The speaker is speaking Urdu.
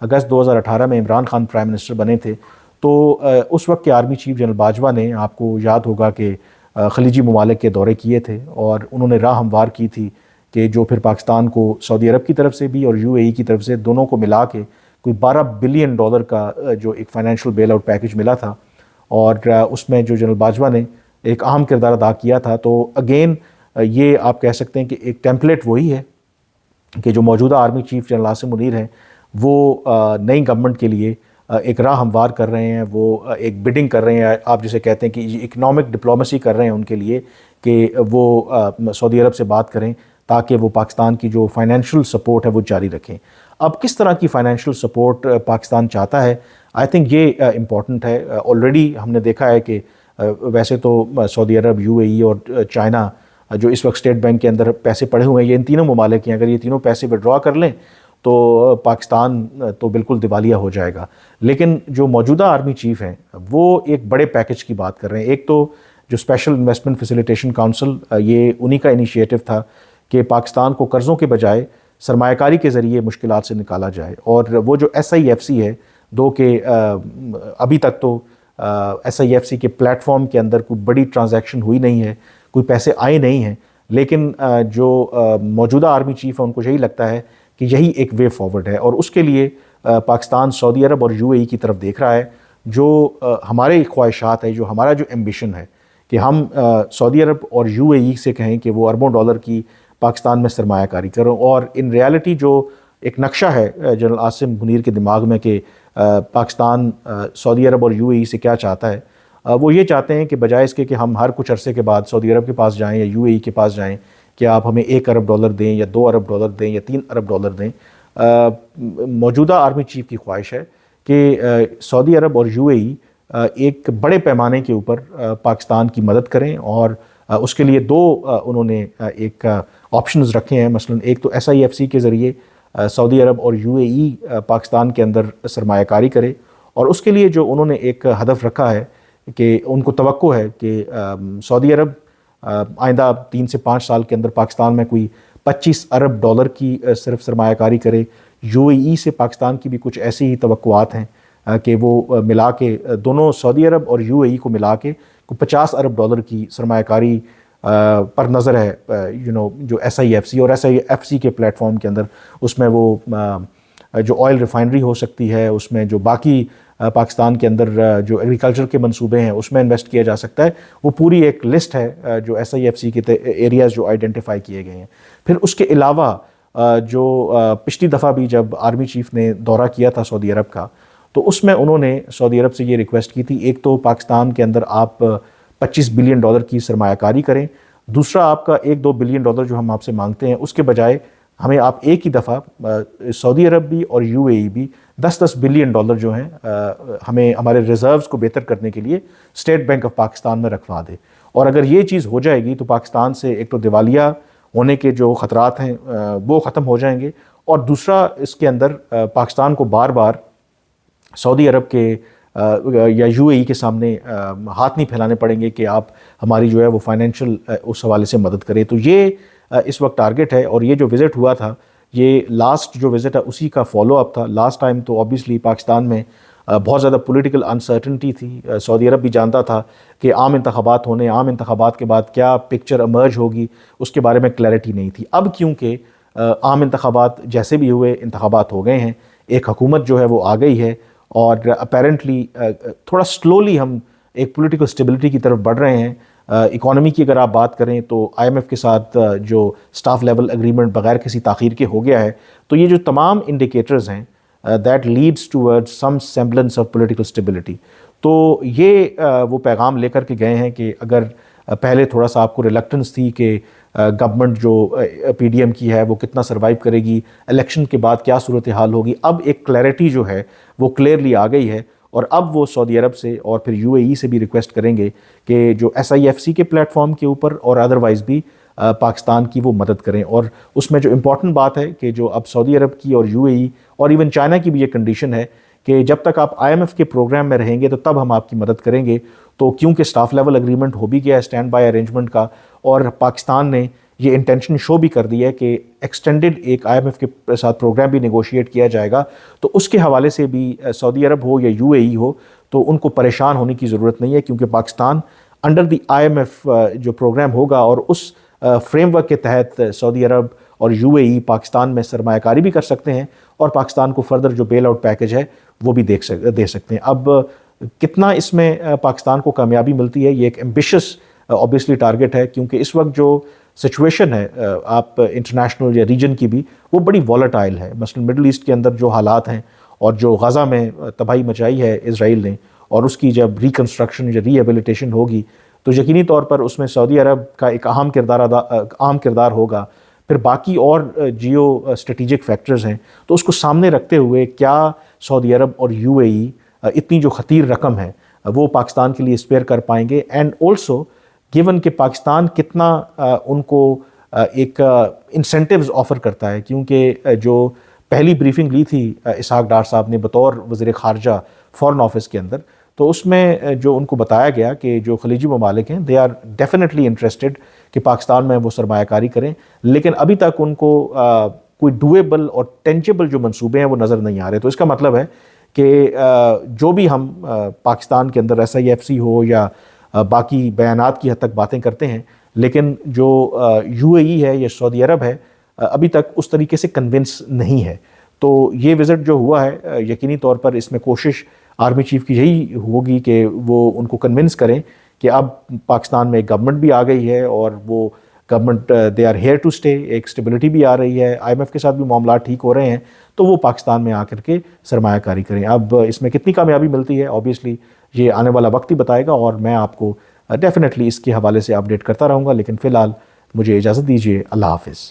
اگست 2018 میں عمران خان پرائم منسٹر بنے تھے، تو اس وقت کے آرمی چیف جنرل باجوہ نے، آپ کو یاد ہوگا کہ خلیجی ممالک کے دورے کیے تھے اور انہوں نے راہ ہموار کی تھی کہ جو پھر پاکستان کو سعودی عرب کی طرف سے بھی اور UAE کی طرف سے دونوں کو ملا کے کوئی $12 بلین کا جو ایک فائنینشیل بیل آؤٹ پیکج ملا تھا، اور اس میں جو جنرل باجوہ نے ایک اہم کردار ادا کیا تھا۔ تو اگین یہ آپ کہہ سکتے ہیں کہ ایک ٹیمپلیٹ وہی ہے کہ جو موجودہ army chief general Asim Munir ہیں وہ نئی گورنمنٹ کے لیے ایک راہ ہموار کر رہے ہیں، وہ ایک بڈنگ کر رہے ہیں، آپ جسے کہتے ہیں کہ اکنامک ڈپلومیسی کر رہے ہیں ان کے لیے کہ وہ سعودی عرب سے بات کریں تاکہ وہ پاکستان کی جو فائنینشیل سپورٹ ہے وہ جاری رکھیں۔ اب کس طرح کی فائنینشیل سپورٹ پاکستان چاہتا ہے، آئی تھنک یہ امپورٹنٹ ہے۔ آلریڈی ہم نے دیکھا ہے کہ ویسے تو سعودی عرب، UAE اور چائنا جو اس وقت اسٹیٹ بینک کے اندر پیسے پڑے ہوئے ہیں، یہ ان تینوں ممالک ہیں، اگر یہ تینوں پیسے وڈرا کر لیں تو پاکستان تو بالکل دیوالیہ ہو جائے گا۔ لیکن جو موجودہ آرمی چیف ہیں وہ ایک بڑے پیکج کی بات کر رہے ہیں۔ ایک تو جو اسپیشل انویسٹمنٹ فیسیلیٹیشن کونسل، یہ انہی کا انیشیٹو تھا کہ پاکستان کو قرضوں کے بجائے سرمایہ کاری کے ذریعے مشکلات سے نکالا جائے، اور وہ جو SIFC ہے، دو کہ ابھی تک تو SIFC کے پلیٹ فارم کے اندر کوئی بڑی ٹرانزیکشن ہوئی نہیں ہے، کوئی پیسے آئے نہیں ہیں، لیکن جو موجودہ آرمی چیف ہے ان کو یہی لگتا ہے کہ یہی ایک وے فارورڈ ہے، اور اس کے لیے پاکستان سعودی عرب اور UAE کی طرف دیکھ رہا ہے۔ جو ہمارے خواہشات ہے، جو ہمارا جو ایمبیشن ہے کہ ہم سعودی عرب اور UAE سے کہیں کہ وہ اربوں ڈالر کی پاکستان میں سرمایہ کاری کروں، اور ان ریالٹی جو ایک نقشہ ہے جنرل عاصم منیر کے دماغ میں کہ پاکستان سعودی عرب اور UAE سے کیا چاہتا ہے، وہ یہ چاہتے ہیں کہ بجائے اس کے کہ ہم ہر کچھ عرصے کے بعد سعودی عرب کے پاس جائیں یا UAE کے پاس جائیں کہ آپ ہمیں $1 ارب دیں یا $2 ارب دیں یا $3 ارب دیں، موجودہ آرمی چیف کی خواہش ہے کہ سعودی عرب اور UAE ایک بڑے پیمانے کے اوپر پاکستان کی مدد کریں، اور اس کے لیے دو انہوں نے ایک آپشنز رکھے ہیں۔ مثلا ایک تو SIFC کے ذریعے سعودی عرب اور UAE پاکستان کے اندر سرمایہ کاری کرے، اور اس کے لیے جو انہوں نے ایک ہدف رکھا ہے کہ ان کو توقع ہے کہ سعودی عرب آئندہ 3 سے 5 سال کے اندر پاکستان میں کوئی $25 ارب کی صرف سرمایہ کاری کرے۔ UAE سے پاکستان کی بھی کچھ ایسی ہی توقعات ہیں کہ وہ ملا کے دونوں سعودی عرب اور UAE کو ملا کے کوئی $50 ارب کی سرمایہ کاری پر نظر ہے، جو SIFC اور SIFC کے پلیٹ فارم کے اندر، اس میں وہ جو آئل ریفائنری ہو سکتی ہے، اس میں جو باقی پاکستان کے اندر جو ایگریکلچر کے منصوبے ہیں اس میں انویسٹ کیا جا سکتا ہے، وہ پوری ایک لسٹ ہے جو SIFC کے ایریاز جو آئیڈینٹیفائی کیے گئے ہیں۔ پھر اس کے علاوہ جو پچھلی دفعہ بھی جب آرمی چیف نے دورہ کیا تھا سعودی عرب کا، تو اس میں انہوں نے سعودی عرب سے یہ ریکویسٹ کی تھی، ایک تو پاکستان کے اندر آپ $25 بلین کی سرمایہ کاری کریں، دوسرا آپ کا $1-2 بلین جو ہم آپ سے مانگتے ہیں اس کے بجائے ہمیں آپ ایک ہی دفعہ سعودی عرب بھی اور UAE بھی $10 بلین جو ہیں ہمیں ہمارے ریزروز کو بہتر کرنے کے لیے اسٹیٹ بینک آف پاکستان میں رکھوا دے۔ اور اگر یہ چیز ہو جائے گی تو پاکستان سے ایک تو دیوالیہ ہونے کے جو خطرات ہیں وہ ختم ہو جائیں گے، اور دوسرا اس کے اندر پاکستان کو بار بار سعودی عرب کے یا UAE کے سامنے ہاتھ نہیں پھیلانے پڑیں گے کہ آپ ہماری جو ہے وہ فائنینشیل اس حوالے سے مدد کریں۔ تو یہ اس وقت ٹارگٹ ہے، اور یہ جو وزٹ ہوا تھا، یہ لاسٹ جو وزٹ ہے اسی کا فالو اپ تھا۔ لاسٹ ٹائم تو آبویسلی پاکستان میں بہت زیادہ پولیٹیکل انسرٹنٹی تھی، سعودی عرب بھی جانتا تھا کہ عام انتخابات ہونے، عام انتخابات کے بعد کیا پکچر ایمرج ہوگی، اس کے بارے میں کلیئرٹی نہیں تھی۔ اب کیونکہ عام انتخابات جیسے بھی ہوئے، انتخابات ہو گئے ہیں، ایک حکومت جو ہے وہ آ گئی ہے، اور اپیرنٹلی تھوڑا سلولی ہم ایک پولیٹیکل سٹیبلٹی کی طرف بڑھ رہے ہیں۔ اکانومی کی اگر آپ بات کریں تو IMF کے ساتھ جو سٹاف لیول اگریمنٹ بغیر کسی تاخیر کے ہو گیا ہے، تو یہ جو تمام انڈیکیٹرز ہیں that leads toward some semblance of political stability. تو یہ وہ پیغام لے کر کے گئے ہیں کہ اگر پہلے تھوڑا سا آپ کو ریلکٹنس تھی کہ گورنمنٹ جو PDM کی ہے وہ کتنا سروائیو کرے گی، الیکشن کے بعد کیا صورتحال ہوگی، اب ایک کلیئرٹی جو ہے وہ کلیئرلی آ گئی ہے، اور اب وہ سعودی عرب سے اور پھر UAE سے بھی ریکویسٹ کریں گے کہ جو SIFC کے پلیٹ فارم کے اوپر اور ادروائز بھی پاکستان کی وہ مدد کریں۔ اور اس میں جو امپورٹنٹ بات ہے کہ جو اب سعودی عرب کی اور UAE اور ایون چائنا کی بھی یہ کنڈیشن ہے کہ جب تک آپ IMF کے پروگرام میں رہیں گے تو تب ہم آپ کی مدد کریں گے۔ تو کیونکہ سٹاف لیول اگریمنٹ ہو بھی گیا ہے اسٹینڈ بائی ارینجمنٹ کا، اور پاکستان نے یہ انٹینشن شو بھی کر دی ہے کہ ایکسٹینڈڈ ایک IMF کے ساتھ پروگرام بھی نیگوشیٹ کیا جائے گا، تو اس کے حوالے سے بھی سعودی عرب ہو یا UAE ہو تو ان کو پریشان ہونے کی ضرورت نہیں ہے، کیونکہ پاکستان انڈر دی IMF جو پروگرام ہوگا اور اس فریم ورک کے تحت سعودی عرب اور UAE پاکستان میں سرمایہ کاری بھی کر سکتے ہیں اور پاکستان کو فردر جو بیل آؤٹ پیکج ہے وہ بھی دے سکتے ہیں۔ اب کتنا اس میں پاکستان کو کامیابی ملتی ہے، یہ ایک ایمبیشس اوبیسلی ٹارگٹ ہے، کیونکہ اس وقت جو سچویشن ہے آپ انٹرنیشنل یا ریجن کی بھی، وہ بڑی والیٹائل ہے۔ مثلا مڈل ایسٹ کے اندر جو حالات ہیں اور جو غزہ میں تباہی مچائی ہے اسرائیل نے، اور اس کی جب ریکنسٹرکشن یا ری ایبلیٹیشن ہوگی تو یقینی طور پر اس میں سعودی عرب کا ایک اہم کردار ہوگا۔ پھر باقی اور جیو اسٹریٹجک فیکٹرز ہیں، تو اس کو سامنے رکھتے ہوئے کیا سعودی عرب اور UAE اتنی جو خطیر رقم ہے وہ پاکستان کے لیے اسپیئر کر پائیں گے، اینڈ آلسو گیون کہ پاکستان کتنا ان کو ایک انسینٹیوز آفر کرتا ہے، کیونکہ جو پہلی بریفنگ لی تھی اسحاق ڈار صاحب نے بطور وزیر خارجہ فارن آفس کے اندر، تو اس میں جو ان کو بتایا گیا کہ جو خلیجی ممالک ہیں دے آر ڈیفینیٹلی انٹرسٹڈ کہ پاکستان میں وہ سرمایہ کاری کریں، لیکن ابھی تک ان کو کوئی ڈویبل اور ٹینجیبل جو منصوبے ہیں وہ نظر نہیں آ رہے۔ تو اس کا مطلب ہے کہ جو بھی ہم پاکستان کے اندر SIFC ہو یا باقی بیانات کی حد تک باتیں کرتے ہیں، لیکن جو UAE ہے یا سعودی عرب ہے ابھی تک اس طریقے سے کنونس نہیں ہے۔ تو یہ وزٹ جو ہوا ہے یقینی طور پر اس میں کوشش آرمی چیف کی یہی ہوگی کہ وہ ان کو کنونس کریں کہ اب پاکستان میں گورنمنٹ بھی آ گئی ہے اور وہ government they are here to stay, ایک اسٹیبلٹی بھی آ رہی ہے، IMF کے ساتھ بھی معاملات ٹھیک ہو رہے ہیں، تو وہ پاکستان میں آ کر کے سرمایہ کاری کریں۔ اب اس میں کتنی کامیابی ملتی ہے اوبیسلی یہ آنے والا وقت ہی بتائے گا، اور میں آپ کو ڈیفینیٹلی اس کے حوالے سے اپڈیٹ کرتا رہوں گا، لیکن فی الحال مجھے اجازت دیجیے۔ اللہ حافظ۔